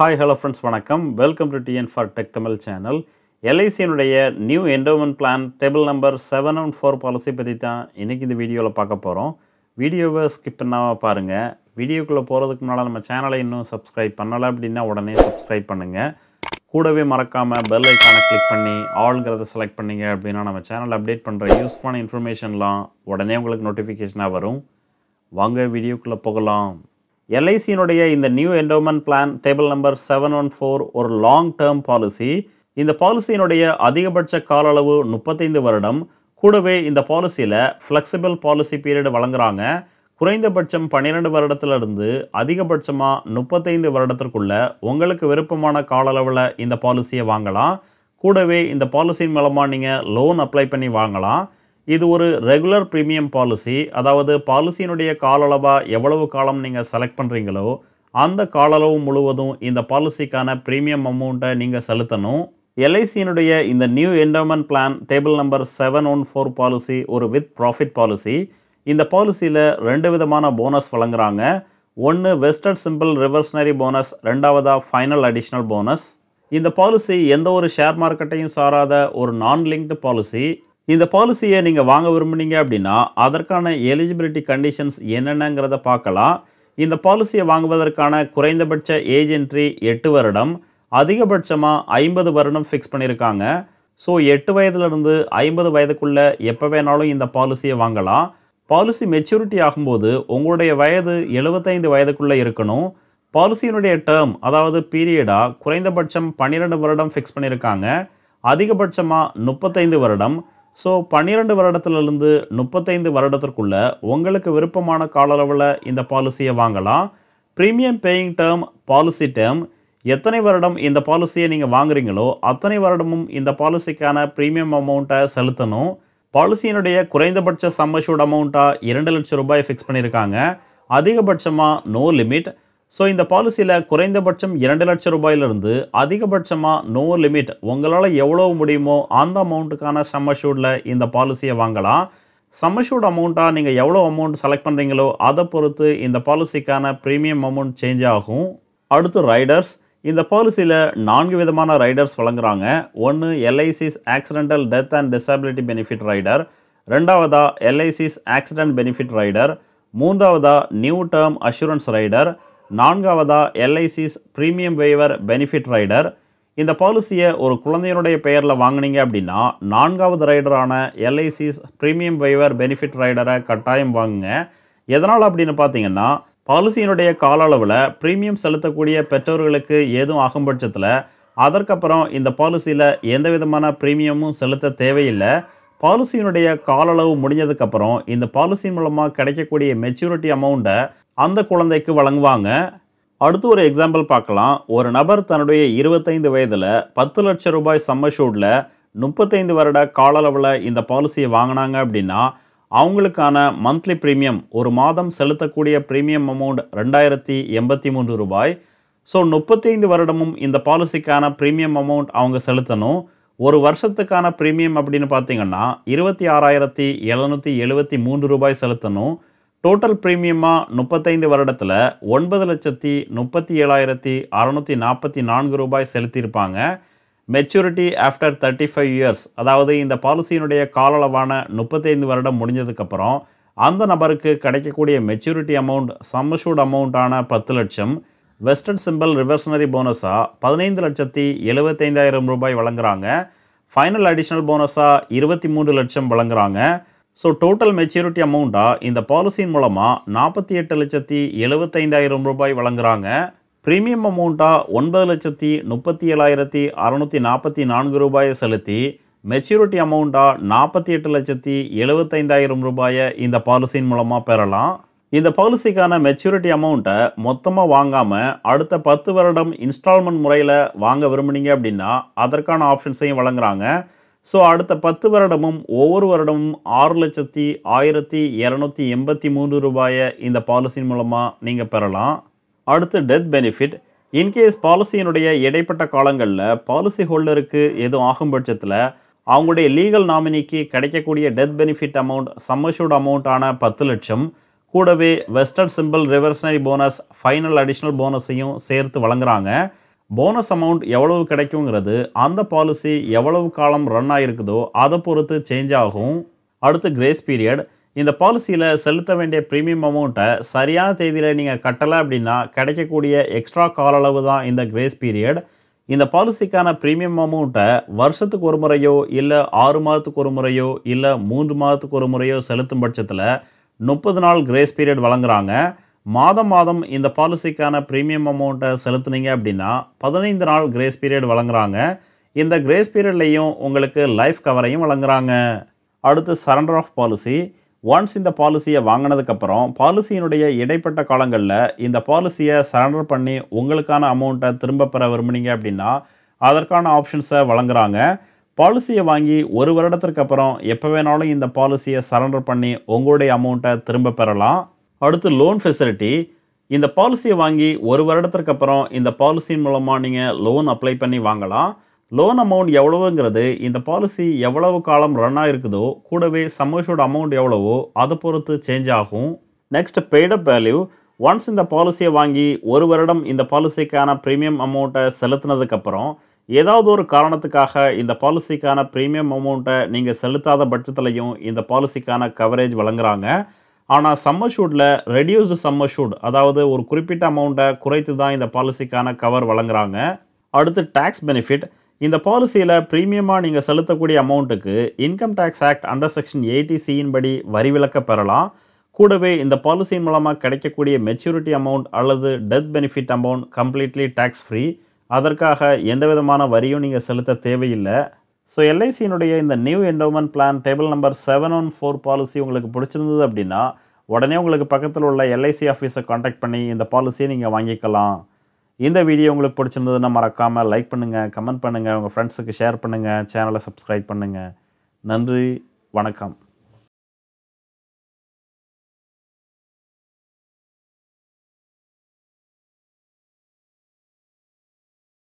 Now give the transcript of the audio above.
Hi, hello friends, வணக்கம். Welcome to TN for Tech Tamil channel. LIC-னுடைய new endowment plan table number 714 policy பற்றி தான் இன்றைக்கி இந்த வீடியோவில் பார்க்க போகிறோம். வீடியோவை ஸ்கிப் பண்ணாமல் பாருங்கள். வீடியோக்குள்ளே போகிறதுக்கு முன்னால் நம்ம சேனலை இன்னும் சப்ஸ்கிரைப் பண்ணலை அப்படின்னா உடனே சப்ஸ்கிரைப் பண்ணுங்கள். கூடவே மறக்காமல் பெல் ஐக்கானை கிளிக் பண்ணி ஆல்ங்கிறத செலக்ட் பண்ணிங்க அப்படின்னா நம்ம சேனல் அப்டேட் பண்ணுற யூஸ்ஃபுல்லான இன்ஃபர்மேஷன்லாம் உடனே உங்களுக்கு நோட்டிஃபிகேஷனாக வரும். வாங்க வீடியோக்குள்ளே போகலாம். LIC-னுடைய இந்த new endowment plan table number 714 ஒரு லாங் டேர்ம் பாலிசி. இந்த பாலிசியினுடைய அதிகபட்ச கால அளவு 35 வருடம். கூடவே இந்த பாலிசியில் ஃப்ளெக்சிபிள் பாலிசி பீரியட் வழங்குறாங்க. குறைந்தபட்சம் 12 வருடத்திலிருந்து அதிகபட்சமாக 35 வருடத்திற்குள்ள உங்களுக்கு விருப்பமான கால அளவில் இந்த பாலிசியை வாங்கலாம். கூடவே இந்த பாலிசியின் மூலமாக நீங்கள் லோன் அப்ளை பண்ணி வாங்கலாம். இது ஒரு ரெகுலர் ப்ரீமியம் பாலிசி, அதாவது பாலிசியினுடைய கால அளவாக எவ்வளவு காலம் நீங்கள் செலக்ட் பண்ணுறீங்களோ அந்த கால அளவு முழுவதும் இந்த பாலிசிக்கான ப்ரீமியம் அமௌண்ட்டை நீங்கள் செலுத்தணும். LIC-னுடைய இந்த new endowment plan table number 714 policy ஒரு வித் ப்ராஃபிட் பாலிசி. இந்த பாலிசியில் 2 விதமான போனஸ் வழங்குறாங்க. ஒன்று வெஸ்டட் சிம்பிள் ரிவர்ஸ்னரி போனஸ், ரெண்டாவதாக ஃபைனல் அடிஷ்னல் போனஸ். இந்த பாலிசி எந்த ஒரு ஷேர் மார்க்கெட்டையும் சாராத ஒரு நான் லிங்க்டு பாலிசி. இந்த பாலிசியை நீங்கள் வாங்க விரும்புனீங்க அப்படின்னா அதற்கான எலிஜிபிலிட்டி கண்டிஷன்ஸ் என்னென்னங்கிறத பார்க்கலாம். இந்த பாலிசியை வாங்குவதற்கான குறைந்தபட்ச ஏஜ் என்ட்ரி 8 வருடம், அதிகபட்சமாக 50 வருடம் ஃபிக்ஸ் பண்ணியிருக்காங்க. ஸோ 8 வயதுலேருந்து 50 வயதுக்குள்ளே எப்போ வேணாலும் இந்த பாலிசியை வாங்கலாம். பாலிசி மெச்சூரிட்டி ஆகும்போது உங்களுடைய வயது 75 வயதுக்குள்ளே இருக்கணும். பாலிசியினுடைய டேர்ம் அதாவது பீரியடாக குறைந்தபட்சம் 12 வருடம் ஃபிக்ஸ் பண்ணியிருக்காங்க, அதிகபட்சமாக 35 வருடம். ஸோ 12 வருடத்திலிருந்து 35 வருடத்திற்குள்ள உங்களுக்கு விருப்பமான கால அளவில் இந்த பாலிசியை வாங்கலாம். Premium paying term, policy term, எத்தனை வருடம் இந்த பாலிசியை நீங்கள் வாங்குறீங்களோ அத்தனை வருடமும் இந்த பாலிசிக்கான ப்ரீமியம் அமௌண்ட்டை செலுத்தணும். பாலிசியினுடைய குறைந்தபட்ச சம் அஷ்யூர்ட் அமௌண்ட்டாக 2 லட்சம் ரூபாய் ஃபிக்ஸ் பண்ணியிருக்காங்க, அதிகபட்சமாக நோ லிமிட். ஸோ இந்த பாலிசியில் குறைந்தபட்சம் 2 லட்சம் ரூபாயிலிருந்து அதிகபட்சமாக நோ லிமிட், உங்களால் எவ்வளோ முடியுமோ அந்த அமௌண்ட்டுக்கான சம் அஷ்யூர்டில் இந்த பாலிசியை வாங்கலாம். சம் அஷ்யூர்ட் அமௌண்ட்டாக நீங்கள் எவ்வளோ அமௌண்ட் செலக்ட் பண்ணுறீங்களோ அதை பொறுத்து இந்த பாலிசிக்கான ப்ரீமியம் அமௌண்ட் சேஞ்ச் ஆகும். அடுத்து ரைடர்ஸ். இந்த பாலிசியில் 4 விதமான ரைடர்ஸ் வழங்குறாங்க. ஒன்று LIC's accidental death and disability benefit rider, ரெண்டாவதாக LIC's ஆக்சிடென்ட் பெனிஃபிட் ரைடர், மூன்றாவதாக நியூ டேர்ம் அஷூரன்ஸ் ரைடர், நான்காவதாக LIC's premium waiver benefit rider. இந்த பாலிசியை ஒரு குழந்தையினுடைய பெயரில் வாங்கினீங்க அப்படின்னா 4வது ரைடரான LIC's ப்ரீமியம் வேவர் பெனிஃபிட் ரைடரை கட்டாயம் வாங்குங்க. எதனால் அப்படின்னு பார்த்தீங்கன்னா பாலிசியினுடைய கால அளவில் ப்ரீமியம் செலுத்தக்கூடிய பெற்றோர்களுக்கு ஏதும் ஆகும் பட்சத்தில் அதற்கப்புறம் இந்த பாலிசியில் எந்த விதமான ப்ரீமியமும் செலுத்த தேவையில்லை. பாலிசியினுடைய கால அளவு முடிஞ்சதுக்கப்புறம் இந்த பாலிசி மூலமாக கிடைக்கக்கூடிய மெச்சூரிட்டி அமௌண்ட்டை அந்த குழந்தைக்கு வழங்குவாங்க. அடுத்து ஒரு எக்ஸாம்பிள் பார்க்கலாம். ஒரு நபர் தன்னுடைய 25 வயதில் 10 லட்சம் ரூபாய் சம் அஷ்யூர்டில் 35 வருட கால அளவில் இந்த பாலிசியை வாங்கினாங்க அப்படின்னா அவங்களுக்கான மந்த்லி ப்ரீமியம், ஒரு மாதம் செலுத்தக்கூடிய ப்ரீமியம் அமௌண்ட் 2083 ரூபாய். ஸோ 35 வருடமும் இந்த பாலிசிக்கான ப்ரீமியம் அமௌண்ட் அவங்க செலுத்தணும். ஒரு வருஷத்துக்கான ப்ரீமியம் அப்படின்னு பார்த்தீங்கன்னா 26,773 ரூபாய் செலுத்தணும். டோட்டல் ப்ரீமியமாக 35 வருடத்தில் 9,37,644 ரூபாய் செலுத்தியிருப்பாங்க. மெச்சூரிட்டி ஆஃப்டர் 35 இயர்ஸ், அதாவது இந்த பாலிசியினுடைய கால அளவான 35 வருடம் முடிஞ்சதுக்கப்புறம் அந்த நபருக்கு கிடைக்கக்கூடிய மெச்சூரிட்டி அமௌண்ட் சம் அஷ்யூர்ட் அமௌண்ட்டான 10 லட்சம், வெஸ்டட் சிம்பிள் ரிவர்ஸ்னரி போனஸாக 15,75,000 ரூபாய் வழங்குறாங்க. ஃபைனல் அடிஷ்னல் போனஸாக 23 லட்சம் வழங்குறாங்க. ஸோ டோட்டல் மெச்சூரிட்டி அமௌண்ட்டாக இந்த பாலிசியின் மூலமாக 48,75,000 ரூபாய் வழங்குறாங்க. ப்ரீமியம் அமௌண்ட்டாக 9,37,644 ரூபாயை செலுத்தி மெச்சூரிட்டி அமௌண்ட்டாக 48,75,000 ரூபாயை இந்த பாலிசியின் மூலமாக பெறலாம். இந்த பாலிசிக்கான மெச்சூரிட்டி அமௌண்ட்டை மொத்தமாக வாங்காமல் அடுத்த 10 வருடம் இன்ஸ்டால்மெண்ட் முறையில் வாங்க விரும்புனீங்க அப்படின்னா அதற்கான ஆப்ஷன்ஸையும் வழங்குறாங்க. ஸோ அடுத்த 10 வருடமும் ஒவ்வொரு வருடமும் 6,02,283 ரூபாயை இந்த பாலிசியின் மூலமாக நீங்கள் பெறலாம். அடுத்து டெத் பெனிஃபிட். இன்கேஸ் பாலிசியினுடைய இடைப்பட்ட காலங்களில் பாலிசி ஹோல்டருக்கு எதுவும் ஆகும் பட்சத்தில் அவங்களுடைய லீகல் நாமினிக்கு கிடைக்கக்கூடிய death benefit amount sum assured அமௌண்ட்டான 10 லட்சம், கூடவே vested simple reversionary bonus, final additional போனஸையும் சேர்த்து வழங்குறாங்க. போனஸ் அமௌண்ட் எவ்வளவு கிடைக்குங்கிறது அந்த பாலிசி எவ்வளவு காலம் ரன் ஆகிருக்குதோ அதை பொறுத்து சேஞ்ச் ஆகும். அடுத்து கிரேஸ் பீரியட். இந்த பாலிசியில் செலுத்த வேண்டிய ப்ரீமியம் அமௌண்ட்டை சரியான தேதியில் நீங்கள் கட்டலை அப்படின்னா கிடைக்கக்கூடிய எக்ஸ்ட்ரா கால அளவு தான் இந்த கிரேஸ் பீரியட். இந்த பாலிசிக்கான ப்ரீமியம் அமௌண்ட்டை வருஷத்துக்கு ஒரு முறையோ இல்லை 6 மாதத்துக்கு ஒரு முறையோ இல்லை 3 மாதத்துக்கு ஒரு முறையோ செலுத்தும் பட்சத்தில் 30 நாள் கிரேஸ் பீரியட் வழங்குறாங்க. மாதம் இந்த பாலிசிக்கான ப்ரீமியம் அமௌண்ட்டை செலுத்துனீங்க அப்படின்னா 15 நாள் கிரேஸ் பீரியட் வழங்குறாங்க. இந்த கிரேஸ் பீரியட்லையும் உங்களுக்கு லைஃப் கவரையும் வழங்குறாங்க. அடுத்து சரண்டர் ஆஃப் பாலிசி. ஒன்ஸ் இந்த பாலிசியை வாங்கினதுக்கப்புறம் பாலிசியினுடைய இடைப்பட்ட காலங்களில் இந்த பாலிசியை சரண்டர் பண்ணி உங்களுக்கான அமௌண்ட்டை திரும்ப பெற விரும்புனீங்க அப்படின்னா அதற்கான ஆப்ஷன்ஸை வழங்குறாங்க. பாலிசியை வாங்கி 1 வருடத்திற்கு அப்புறம் எப்போ வேணாலும் இந்த பாலிசியை சரண்டர் பண்ணி உங்களுடைய அமௌண்ட்டை திரும்ப பெறலாம். அடுத்து லோன் ஃபெசிலிட்டி. இந்த பாலிசியை வாங்கி 1 வருடத்திற்கு அப்புறம் இந்த பாலிசியின் மூலமாக நீங்கள் லோன் அப்ளை பண்ணி வாங்கலாம். லோன் அமௌண்ட் எவ்வளவுங்கிறது இந்த பாலிசி எவ்வளவு காலம் ரன் ஆகிருக்குதோ கூடவே சம் அஷ்யூர்ட் அமௌண்ட் எவ்வளவோ அதை பொறுத்து சேஞ்ச் ஆகும். நெக்ஸ்ட் பெய்ட் அப் வேல்யூ. ஒன்ஸ் இந்த பாலிசியை வாங்கி 1 வருடம் இந்த பாலிசிக்கான ப்ரீமியம் அமௌண்ட்டை செலுத்தினதுக்கப்புறம் ஏதாவது ஒரு காரணத்துக்காக இந்த பாலிசிக்கான ப்ரீமியம் அமௌண்ட்டை நீங்கள் செலுத்தாத பட்சத்துலையும் இந்த பாலிசிக்கான கவரேஜ் வழங்குறாங்க. ஆனால் சம் அஷ்யூர்டில் ரெடியூஸ்டு சம் அஷ்யூர்ட், அதாவது ஒரு குறிப்பிட்ட அமௌண்ட்டை குறைத்து தான் இந்த பாலிசிக்கான கவர் வழங்குறாங்க. அடுத்து டேக்ஸ் பெனிஃபிட். இந்த பாலிசியில் ப்ரீமியமாக நீங்கள் செலுத்தக்கூடிய அமௌண்ட்டுக்கு income tax act under section 80C படி வரி விலக்க பெறலாம். கூடவே இந்த பாலிசியின் மூலமாக கிடைக்கக்கூடிய மெச்சூரிட்டி அமௌண்ட் அல்லது death benefit amount completely tax free. அதற்காக எந்த விதமான வரியும் நீங்கள் செலுத்த தேவையில்லை. ஸோ எல்ஐசியினுடைய இந்த new endowment plan table number 714 policy உங்களுக்கு பிடிச்சிருந்தது அப்படின்னா உடனே உங்களுக்கு பக்கத்தில் உள்ள எல்ஐசி ஆஃபீஸை காண்டாக்ட் பண்ணி இந்த பாலிசியை நீங்கள் வாங்கிக்கலாம். இந்த வீடியோ உங்களுக்கு பிடிச்சிருந்ததுன்னா மறக்காமல் லைக் பண்ணுங்கள், கமெண்ட் பண்ணுங்கள், உங்கள் ஃப்ரெண்ட்ஸுக்கு ஷேர் பண்ணுங்கள், சேனலை சப்ஸ்கிரைப் பண்ணுங்கள். நன்றி, வணக்கம்.